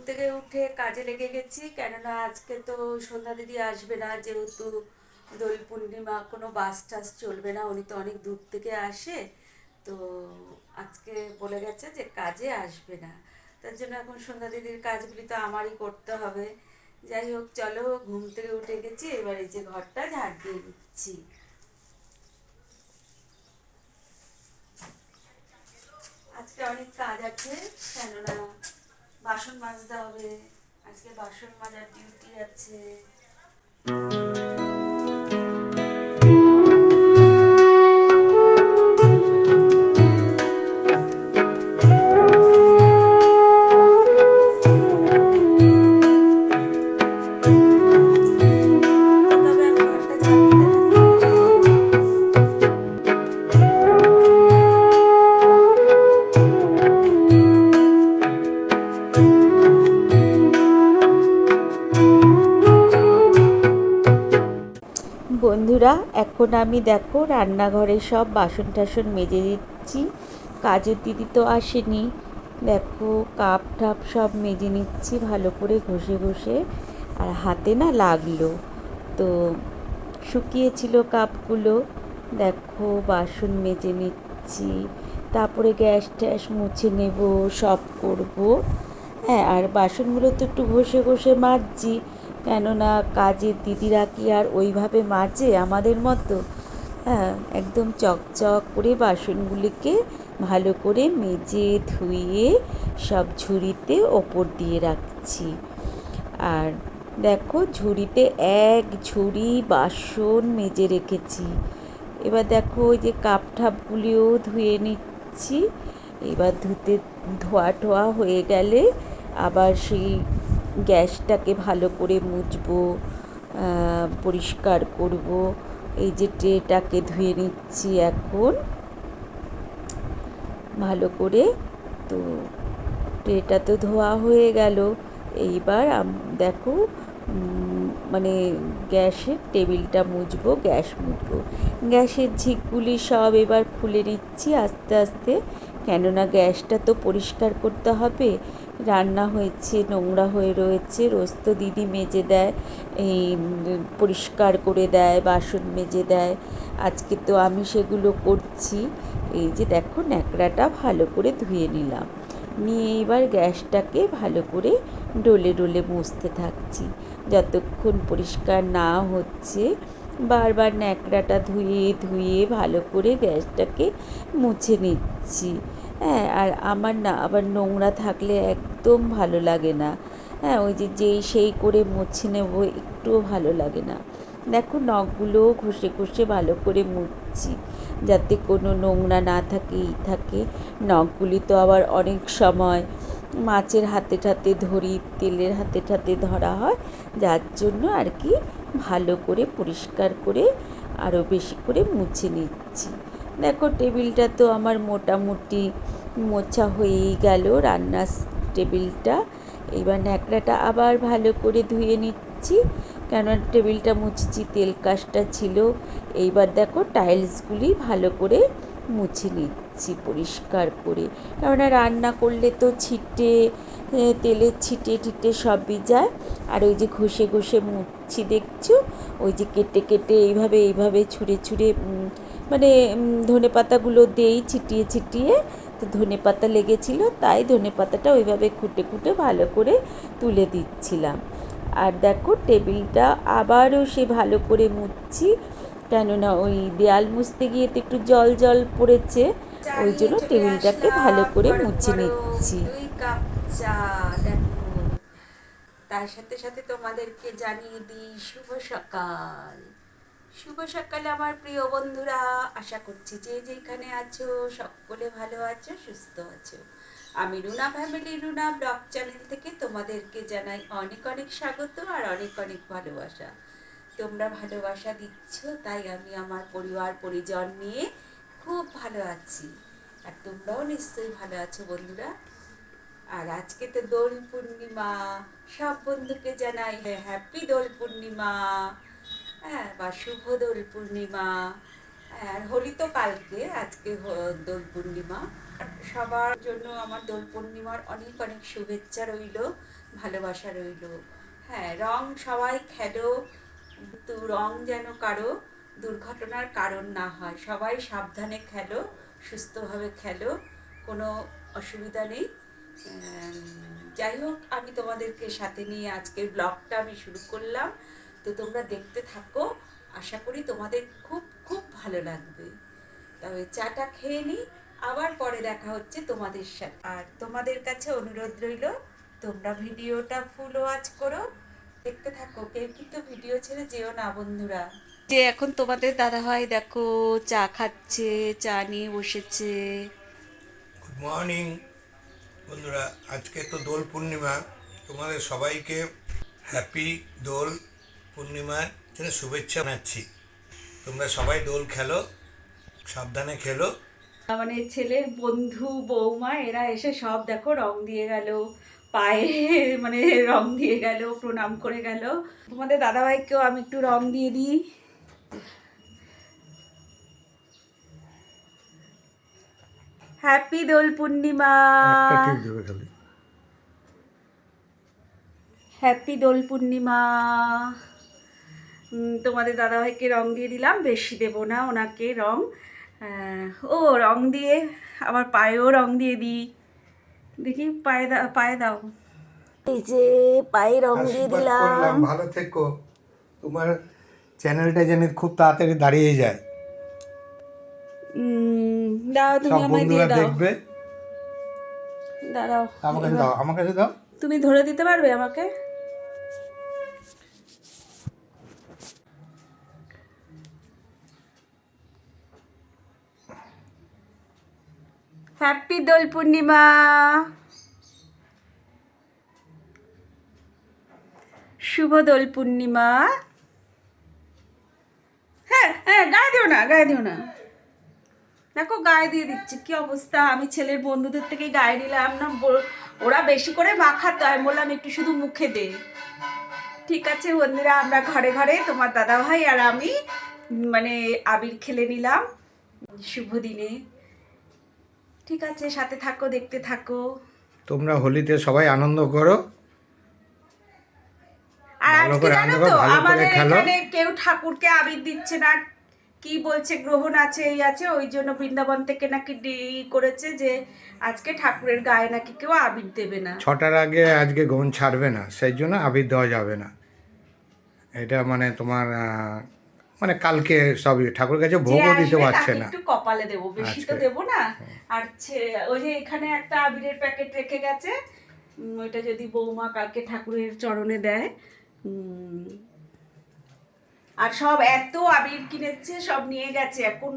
থেকে উঠে কাজে লেগে গেছি, কেননা আজকে তো সন্ধ্যা দিদি আসবে না, যেহেতু দোল পূর্ণিমা, কোনো বাস টাস চলবে না, উনি তো অনেক দূর থেকে আসে। তো আজকে বলে গেছে যে কাজে আসবে না, তার জন্য এখন সন্ধ্যা দিদির কাজগুলি তো আমারই করতে হবে। যাই হোক, চলো, ঘুম থেকে উঠে গেছি, এবার এই যে ঘরটা ঝাড় দিয়ে দিচ্ছি। আজকে অনেক কাজ আছে, কেননা বাসন মাজতে হবে, আজকে বাসন মাজার ডিউটি আছে। তবে আমি ঘরটা ঝাড় দিতে থাকি। বন্ধুরা, এখন আমি দেখো রান্নাঘরে সব বাসন টাসন মেজে দিচ্ছি। কাজের দিদি তো আসেনি, দেখো কাপ টাপ সব মেজে নিচ্ছি ভালো করে ঘষে ঘষে। আর হাতে না লাগলো, তো শুকিয়েছিল কাপগুলো। দেখো বাসন মেজে নিচ্ছি, তারপরে গ্যাস ট্যাস মুছে নেব, সব করব। হ্যাঁ, আর বাসনগুলো তো একটু ঘষে ঘষে মাজছি, কেননা কাজের দিদিরা কি আর ওইভাবে মাজে আমাদের মতো? হ্যাঁ, একদম চকচক করে বাসনগুলিকে ভালো করে মেজে ধুয়ে সব ঝুড়িতে ওপর দিয়ে রাখছি। আর দেখো ঝুড়িতে এক ঝুড়ি বাসন মেজে রেখেছি। এবার দেখো ওই যে কাপ ঠাপগুলিও ধুয়ে নিচ্ছি। এবার ধোয়া টোয়া হয়ে গেলে আবার সেই গ্যাসটাকে ভালো করে মুছবো, পরিষ্কার করব। এই যে ট্রেটাকে ধুয়ে নিচ্ছি এখন ভালো করে। তো ট্রেটা তো ধোয়া হয়ে গেল। এইবার দেখো মানে গ্যাসের টেবিলটা মুছবো, গ্যাস মুছবো। গ্যাসের ঝিকগুলি সব এবার খুলে নিচ্ছি আস্তে আস্তে, কেননা গ্যাসটা তো পরিষ্কার করতে হবে। রান্না হয়েছে, নোংরা হয়ে রয়েছে, রোজ তো দিদি মেজে দেয়, এই পরিষ্কার করে দেয়, বাসন মেজে দেয়। আজকে তো আমি সেগুলো করছি। এই যে দেখো ন্যাকড়াটা ভালো করে ধুয়ে নিলাম, নিয়ে এবার গ্যাসটাকে ভালো করে ডলে ডলে মুছতে থাকছি। যতক্ষণ পরিষ্কার না হচ্ছে বারবার ন্যাকড়াটা ধুয়ে ধুয়ে ভালো করে গ্যাসটাকে মুছে নিচ্ছি। হ্যাঁ, আর আমার না আবার নোংরা থাকলে একদম ভালো লাগে না। হ্যাঁ, ওই যে যেই সেই করে মুছে নেব, একটুও ভালো লাগে না। দেখো নখগুলোও ঘষে ঘষে ভালো করে মুছছি, যাতে কোনো নোংরা না থাকে থাকে। নখগুলি তো আবার অনেক সময় মাছের হাতে ঠাতে ধরি, তেলের হাতে ঠাতে ধরা হয়, যার জন্য আর কি ভালো করে পরিষ্কার করে আরও বেশি করে মুছে নিচ্ছি। দেখো টেবিলটা তো আমার মোটামুটি মোছা হয়েই গেল, রান্নার টেবিলটা। এবার ন্যাকড়াটা আবার ভালো করে ধুয়ে নিচ্ছি, কেন টেবিলটা মুছছি, তেল কাজটা ছিল। এইবার দেখো টাইলসগুলি ভালো করে মুছে নিচ্ছি পরিষ্কার করে, কেননা রান্না করলে তো ছিটে, তেলের ছিটে টিটে সবই যায়। আর ওই যে ঘষে ঘষে মুছছি দেখছো, ওই যে কেটে কেটে এইভাবে এইভাবে ছুঁড়ে ছুঁড়ে মানে ধনে পাতাগুলো দেই ছিটিয়ে ছিটিয়ে, তো ধনে পাতা লেগেছিলো, তাই ধনে পাতাটা ওইভাবে খুঁটে খুঁটে ভালো করে তুলে দিচ্ছিলাম। আর দেখো টেবিলটা আবারও সে ভালো করে মুছছি, কেননা ওই দেয়াল মুছতে গিয়ে তো একটু জল জল পড়েছে, ওই জন্য টেবিলটাকে ভালো করে মুছে নিচ্ছি। 2 কাপ চা, দেখো। তার সাথে সাথে তোমাদেরকে জানিয়ে দিই শুভ সকাল। শুভ সকাল আমার প্রিয় বন্ধুরা, আশা করছি যে যেখানে আছো সকলে ভালো আছো, সুস্থ আছো। আমি Runa family, Runa blog channel থেকে তোমাদেরকে জানাই অনেক অনেক স্বাগত আর অনেক অনেক ভালোবাসা। তোমরা ভালোবাসা দিচ্ছ, তাই আমি আমার পরিবার পরিজন নিয়ে খুব ভালো আছি। আর তোমরাও নিশ্চয়ই ভালো আছো বন্ধুরা। আর আজকে তো দোল পূর্ণিমা, সব বন্ধুকে জানাই হ্যাপি দোল পূর্ণিমা। হ্যাঁ, বা শুভ দোল পূর্ণিমা। আর হোলি তো কালকে, আজকে দোল পূর্ণিমা। সবার জন্য আমার দোল পূর্ণিমার অনেক অনেক শুভেচ্ছা রইল। ভালোবাসা রইল। হ্যাঁ, রং সবাই খেলো, তো রং যেন কারো দুর্ঘটনার কারণ না হয়। সবাই সাবধানে খেলো, সুস্থভাবে খেলো, কোনো অসুবিধা নেই। যাই হোক, আমি তোমাদেরকে সাথে নিয়ে আজকের ব্লগটা আমি শুরু করলাম। তো তোমরা দেখতে থাকো, আশা করি তোমাদের খুব খুব ভালো লাগবে। তবে চাটা খেয়ে নিই, আবার পরে দেখা হচ্ছে তোমাদের সাথে। আর তোমাদের কাছে অনুরোধ রইল, তোমরা ভিডিওটা ফুল ওয়াচ করো, দেখতে থাকো, কেউ কিন্তু ভিডিও ছেড়ে যেও না বন্ধুরা। যে এখন তোমাদের দাদাভাই দেখো চা খাচ্ছে, চা নিয়ে বসেছে। গুড মর্নিং বন্ধুরা, আজকে তো দোল পূর্ণিমা। তোমাদের সবাইকে হ্যাপি দোল পূর্ণিমার জন্য শুভেচ্ছা জানাচ্ছি। তোমরা সবাই দোল খেলো, সাবধানে খেলো। মানে ছেলের বন্ধু বৌমা এরা এসে সব দেখো রং দিয়ে গেল, পায়ে মানে রং দিয়ে গেল, প্রণাম করে গেল। তোমাদের দাদাভাইকেও আমি একটু রং দিয়ে দিই। হ্যাপি দোল পূর্ণিমা, একটা টিপ দেবে খালি। হ্যাপি দোল পূর্ণিমা। তোমাদের দাদাভাইকে রং দিয়ে দিলাম, বেশি দেবো না ওনাকে রং। ও রং দিয়ে আবার পায়েও রং দিয়ে দিই। দেখি পায়ে দাও। এই যে পায়ে রং দিয়ে আশীর্বাদ দিলাম। করলাম, ভালো থেকো। তোমার চ্যানেলটা যেন খুব তাড়াতাড়ি দাঁড়িয়ে যায়, দাও তুমি সব আমায় দিয়ে বন্ধুরা দাও। দেখবে। দাঁড়াও, আমার কাছে এবার দাও, আমার কাছে দাও। তুমি ধরে দিতে পারবে আমাকে? হ্যাপি দোল পূর্ণিমা, শুভ দোল পূর্ণিমা। হ্যাঁ হ্যাঁ, গায়ে দিও না, গায়ে দিও না। দেখো গায়ে দিয়ে দিচ্ছে, কি অবস্থা। আমি ছেলের বন্ধুদের থেকে গায়ে নিলাম না, ওরা বেশি করে মাখাতো, আমি বললাম একটু শুধু মুখে দে। ঠিক আছে বন্ধুরা, আমরা ঘরে ঘরে তোমার দাদা ভাই আর আমি মানে আবির খেলে নিলাম শুভ দিনে। ঠিক আছে, সাথে থাকো, দেখতে থাকো। তোমরা হোলিতে সবাই আনন্দ করো, আর ভালো আজকে করে জানো আনন্দ তো করো, ভালো করে আমাদের খেলো। এখানে কেউ ঠাকুরকে আবির দিচ্ছে না, কি বলছে গ্রহণ আছে এই আছে, ওই জন্য বৃন্দাবন থেকে নাকি করেছে যে আজকে ঠাকুরের গায়ে নাকি কেউ আবির দেবে না। 6টার আগে আজকে গন ছাড়বে না, সেই জন্য আবির দেওয়া যাবে না। এটা মানে তোমার মানে কালকে সবই ঠাকুরের কাছে যে ভোগও দিতে আসবে পারছে তাকে না একটু কপালে দেবো, বেশি তো আজকে। দেবো না। আর ওই যে এখানে একটা আবিরের প্যাকেট রেখে গেছে, ওইটা যদি বৌমা কালকে ঠাকুরের চরণে দেয়। আর সব এত আবির কিনেছে, সব নিয়ে গেছে, এখন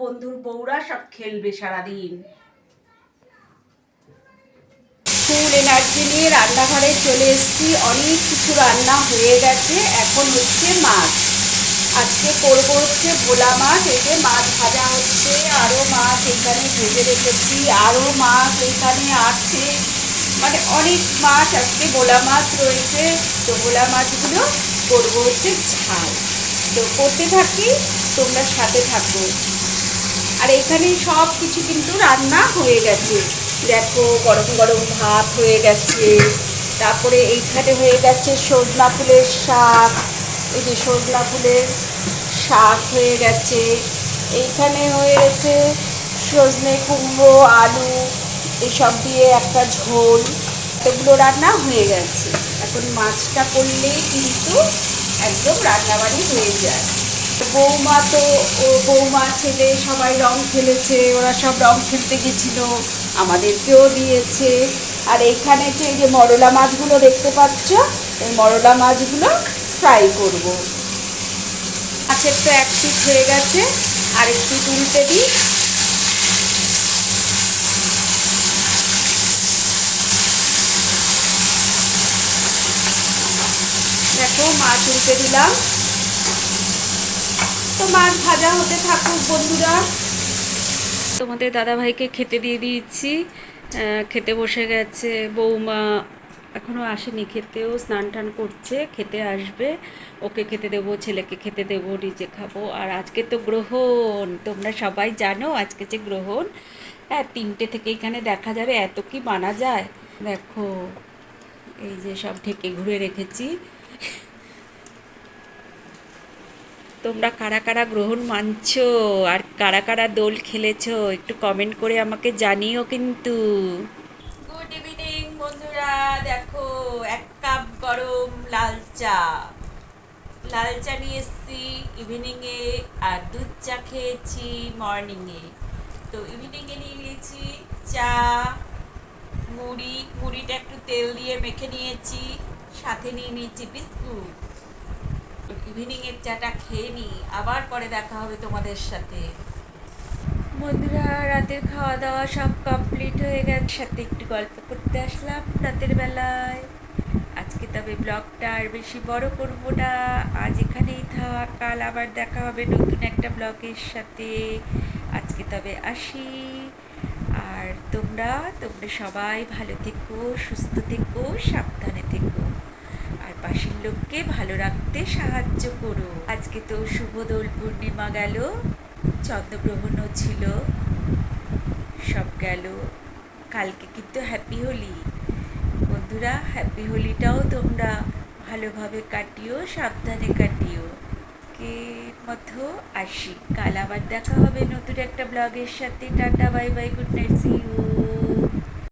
বন্ধুর বউরা সব খেলবে সারাদিন। ফুল এনার্জি নিয়ে রান্নাঘরে চলে এসেছি, অনেক কিছু রান্না হয়ে গেছে। এখন হচ্ছে মাছ, আজকে করবো হচ্ছে ভোলা মাছ। এই যে মাছ ভাজা হচ্ছে, আরও মাছ এখানে ভেজে রেখেছি, আরও মাছ এখানে আছে, মানে অনেক মাছ আজকে ভোলা মাছ রয়েছে। তো ভোলা মাছগুলো করবো হচ্ছে ঝাল। তো করতে থাকি, তোমরা সাথে থাকো। আর এখানে সব কিছু কিন্তু রান্না হয়ে গেছে, দেখো গরম গরম ভাত হয়ে গেছে, তারপরে এইখানে হয়ে গেছে সজনা ফুলের শাক। এই যে সজনা ফুলের শাক হয়ে গেছে, এইখানে হয়ে গেছে সজনে কুমড়ো আলু এসব দিয়ে একটা ঝোল। এগুলো রান্না হয়ে গেছে, এখন মাছটা করলেই কিন্তু একদম রান্নাবাড়ি হয়ে যায়। বৌমা তো বৌমা ছেলে সবাই রং খেলেছে, ওরা সব রং খেলতে গেছিলো, আমাদেরকেও দিয়েছে। আর এইখানে এই যে মরলা মাছগুলো দেখতে পাচ্ছ, এই মরলা মাছগুলো ফ্রাই করব। মাছের তো এক পিঠ হয়ে গেছে, আর একটু উল্টে দিই। দেখো মাছ উল্টে দিলাম, তো মাছ ভাজা হতে থাকুক বন্ধুরা। তোমাদের দাদাভাইকে খেতে দিয়ে দিয়েছি, খেতে বসে গেছে। বৌমা এখনও আসেনি খেতেও, স্নান টান করছে, খেতে আসবে, ওকে খেতে দেবো, ছেলেকে খেতে দেবো, নিজে খাবো। আর আজকে তো গ্রহণ, তোমরা সবাই জানো আজকে যে গ্রহণ। হ্যাঁ, 3টে থেকে এখানে দেখা যাবে, এত কি মানা যায়। দেখো এই যে সব ঢেকে ঘুরে রেখেছি। তোমরা কারা কারা গ্রহণ মানছো আর কারা কারা দোল খেলেছো একটু কমেন্ট করে আমাকে জানিও কিন্তু। গুড ইভিনিং বন্ধুরা, দেখো 1 কাপ গরম লাল চা নিয়ে এসেছি ইভিনিংয়ে, আর দুধ চা খেয়েছি মর্নিংয়ে। তো ইভিনিংয়ে নিয়ে নিয়েছি চা, মুড়িটা একটু তেল দিয়ে মেখে নিয়েছি, সাথে নিয়ে নিয়েছি বিস্কুট। ইভিনিংয়ের চাটা খেয়ে নিই, আবার পরে দেখা হবে তোমাদের সাথে। বন্ধুরা, রাতের খাওয়া দাওয়া সব কমপ্লিট হয়ে গেছে, সাথে একটু গল্প করতে আসলাম রাতের বেলায়। আজকে তবে ব্লগটা আর বেশি বড় করব না, আজ এখানেই থাক, কাল আবার দেখা হবে নতুন একটা ব্লগের সাথে। আজকে তবে আসি। আর তোমরা সবাই ভালো থেকো, সুস্থ থেকো, সাবধানে থেকো, আর পাশের লোককে ভালো রাখতে সাহায্য করো। আজকে তো শুভ দোল পূর্ণিমা গেল, চন্দ্রগ্রহণও ছিল, সব গেল। কালকে কিন্তু হ্যাপি হোলি। বন্ধুরা, হ্যাপি হোলিটাও তোমরা ভালোভাবে কাটিও, সাবধানে কাটিও। কে মতো আসি, কাল আবার দেখা হবে নতুন একটা ব্লগের সাথে। Tata, bye bye, good night, see you.